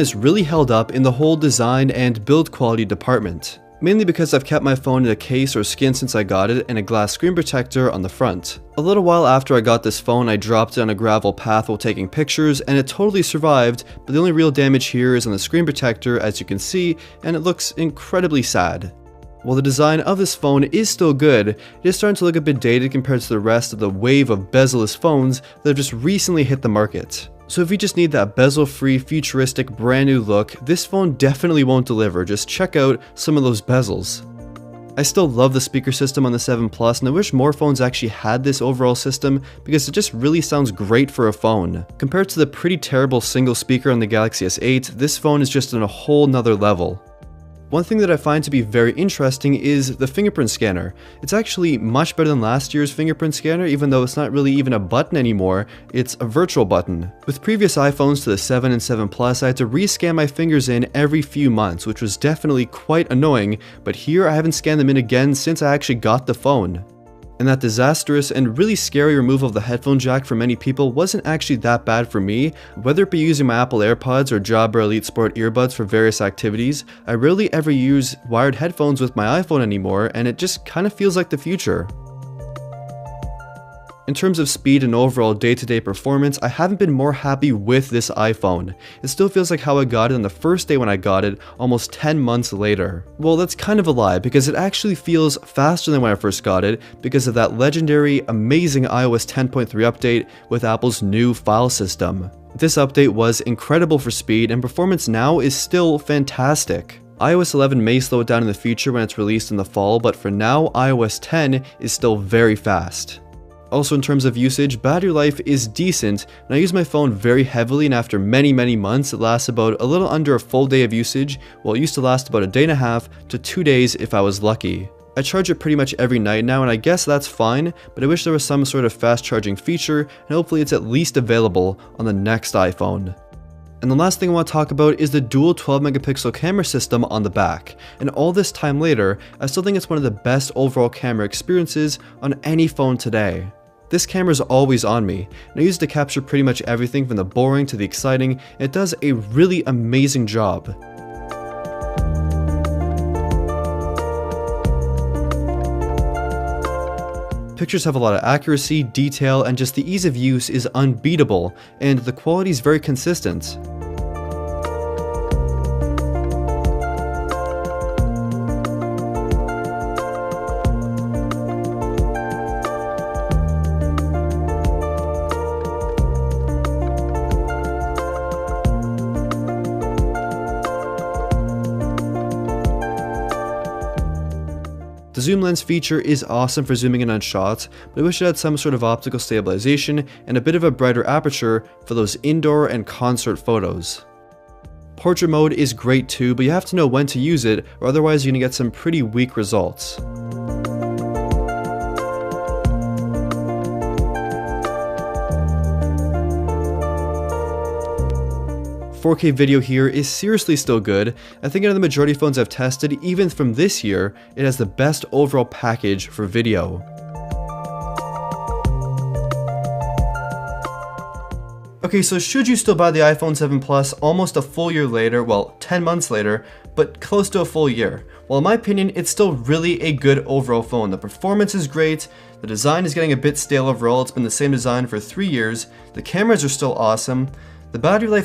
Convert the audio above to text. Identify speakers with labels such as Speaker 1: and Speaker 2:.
Speaker 1: is really held up in the whole design and build quality department. Mainly because I've kept my phone in a case or skin since I got it and a glass screen protector on the front. A little while after I got this phone, I dropped it on a gravel path while taking pictures and it totally survived, but the only real damage here is on the screen protector, as you can see, and it looks incredibly sad. While the design of this phone is still good, it is starting to look a bit dated compared to the rest of the wave of bezel-less phones that have just recently hit the market. So if you just need that bezel-free, futuristic, brand new look, this phone definitely won't deliver. Just check out some of those bezels. I still love the speaker system on the 7 Plus, and I wish more phones actually had this overall system because it just really sounds great for a phone. Compared to the pretty terrible single speaker on the Galaxy S8, this phone is just on a whole nother level. One thing that I find to be very interesting is the fingerprint scanner. It's actually much better than last year's fingerprint scanner, even though it's not really even a button anymore, it's a virtual button. With previous iPhones to the 7 and 7 Plus, I had to rescan my fingers in every few months, which was definitely quite annoying, but here I haven't scanned them in again since I actually got the phone. And that disastrous and really scary removal of the headphone jack for many people wasn't actually that bad for me. Whether it be using my Apple AirPods or Jabra Elite Sport earbuds for various activities, I rarely ever use wired headphones with my iPhone anymore, and it just kind of feels like the future. In terms of speed and overall day-to-day performance, I haven't been more happy with this iPhone. It still feels like how I got it on the first day when I got it, almost 10 months later. Well, that's kind of a lie, because it actually feels faster than when I first got it because of that legendary, amazing iOS 10.3 update with Apple's new file system. This update was incredible for speed, and performance now is still fantastic. iOS 11 may slow it down in the future when it's released in the fall, but for now, iOS 10 is still very fast. Also, in terms of usage, battery life is decent, and I use my phone very heavily, and after many months, it lasts about a little under a full day of usage, while it used to last about a day and a half to 2 days if I was lucky. I charge it pretty much every night now, and I guess that's fine, but I wish there was some sort of fast charging feature, and hopefully it's at least available on the next iPhone. And the last thing I want to talk about is the dual 12 megapixel camera system on the back. And all this time later, I still think it's one of the best overall camera experiences on any phone today. This camera is always on me, and I use it to capture pretty much everything from the boring to the exciting, and it does a really amazing job. Pictures have a lot of accuracy, detail, and just the ease of use is unbeatable, and the quality is very consistent. The zoom lens feature is awesome for zooming in on shots, but I wish it had some sort of optical stabilization and a bit of a brighter aperture for those indoor and concert photos. Portrait mode is great too, but you have to know when to use it, or otherwise you're going to get some pretty weak results. 4K video here is seriously still good. I think out of the majority of phones I've tested, even from this year, it has the best overall package for video. Okay, so should you still buy the iPhone 7 Plus almost a full year later, well, 10 months later, but close to a full year? Well, in my opinion, it's still really a good overall phone. The performance is great, the design is getting a bit stale overall, it's been the same design for 3 years, the cameras are still awesome, the battery life